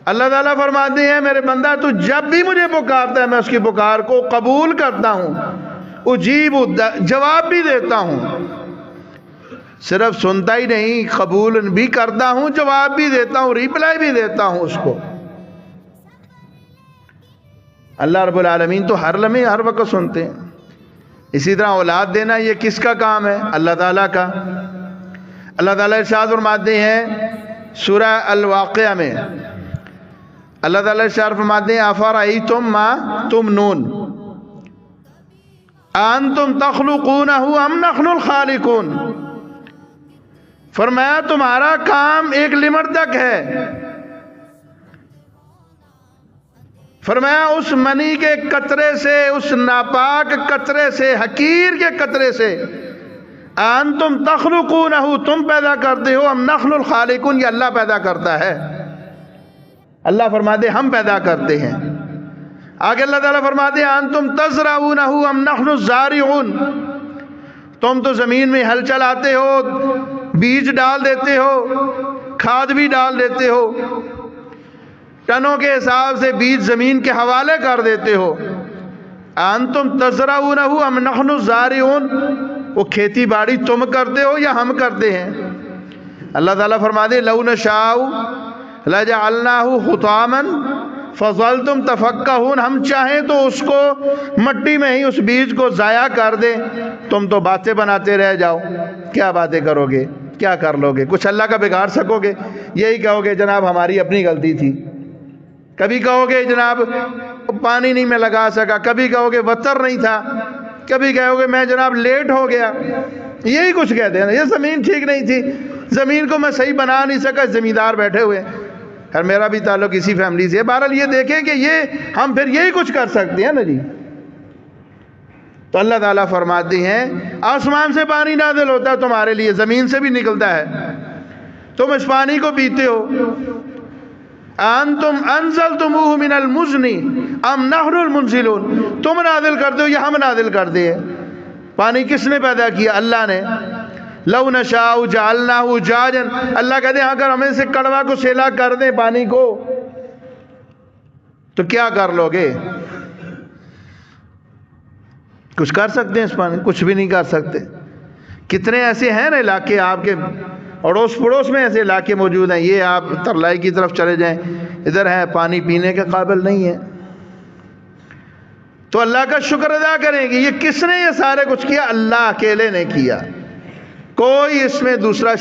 اللہ تعالیٰ فرماتے ہیں میرے بندہ تو جب بھی مجھے پکارتا ہے میں اس کی پکار کو قبول کرتا ہوں، اجیب جواب بھی دیتا ہوں، صرف سنتا ہی نہیں قبول بھی کرتا ہوں، جواب بھی دیتا ہوں، ریپلائی بھی دیتا ہوں اس کو۔ اللہ رب العالمین تو ہر لمحے ہر وقت سنتے ہیں۔ اسی طرح اولاد دینا یہ کس کا کام ہے؟ اللہ تعالیٰ کا۔ اللہ تعالیٰ ارشاد فرماتے ہیں سورہ الواقعہ میں، اللہ تعالیٰ ارشاد فرماتے ہیں افرأیتم ما تمنون انتم تخلقونہ ام نحن الخالقون، فرمایا تمہارا کام ایک لمٹ تک ہے، فرمایا اس منی کے قطرے سے، اس ناپاک قطرے سے، حقیر کے قطرے سے، انتم تخلقونہ تم پیدا کرتے ہو، ام نحن الخالقون یہ اللہ پیدا کرتا ہے۔ اللہ فرماتے ہم پیدا کرتے ہیں۔ آگے اللہ تعالیٰ فرماتے ہیں انتم تزرعونہ ام نحن الزارعون، تم تو زمین میں ہل چلاتے ہو، بیج ڈال دیتے ہو، کھاد بھی ڈال دیتے ہو، ٹنوں کے حساب سے بیج زمین کے حوالے کر دیتے ہو۔ انتم تزرعونہ ام نحن الزارعون، وہ کھیتی باڑی تم کرتے ہو یا ہم کرتے ہیں؟ اللہ تعالیٰ فرماتے لو نشاء لجعلناہ حطاما فظلتم تفکہون، ہم چاہیں تو اس کو مٹی میں ہی اس بیج کو ضائع کر دیں، تم تو باتیں بناتے رہ جاؤ۔ کیا باتیں کرو گے؟ کیا کر لو گے؟ کچھ اللہ کا بگاڑ سکو گے؟ یہی کہو گے جناب ہماری اپنی غلطی تھی، کبھی کہو گے جناب پانی نہیں میں لگا سکا، کبھی کہو گے وتر نہیں تھا، کبھی کہو گے میں جناب لیٹ ہو گیا، یہی کچھ کہتے ہیں نا، یہ زمین ٹھیک نہیں تھی، زمین کو میں صحیح بنا نہیں سکا، زمیندار بیٹھے ہوئے ہیں۔ خیر میرا بھی تعلق اسی فیملی سے ہے۔ بہرحال یہ دیکھیں کہ یہ ہم پھر یہی کچھ کر سکتے ہیں نا جی۔ تو اللہ تعالیٰ فرماتے ہیں آسمان سے پانی نازل ہوتا ہے تمہارے لیے، زمین سے بھی نکلتا ہے، تم اس پانی کو پیتے ہو۔ انتم انزلتموہ من المزن ام نحن المنزلون، تم نازل کرتے ہو یا ہم نازل کرتے ہیں؟ پانی کس نے پیدا کیا؟ اللہ نے۔ لو نشاء جعلناہ جاجا، اللہ کہتے ہیں اگر ہمیں سے کڑوا کو سیلا کر دیں پانی کو تو کیا کر لو گے؟ کچھ کر سکتے ہیں اس پانی؟ کچھ بھی نہیں کر سکتے۔ کتنے ایسے ہیں نا علاقے آپ کے اڑوس پڑوس میں ایسے علاقے موجود ہیں، یہ آپ ترلائی کی طرف چلے جائیں ادھر ہے پانی پینے کے قابل نہیں ہے۔ تو اللہ کا شکر ادا کریں گے۔ یہ کس نے یہ سارے کچھ کیا؟ اللہ اکیلے نے کیا، کوئی اس میں دوسرا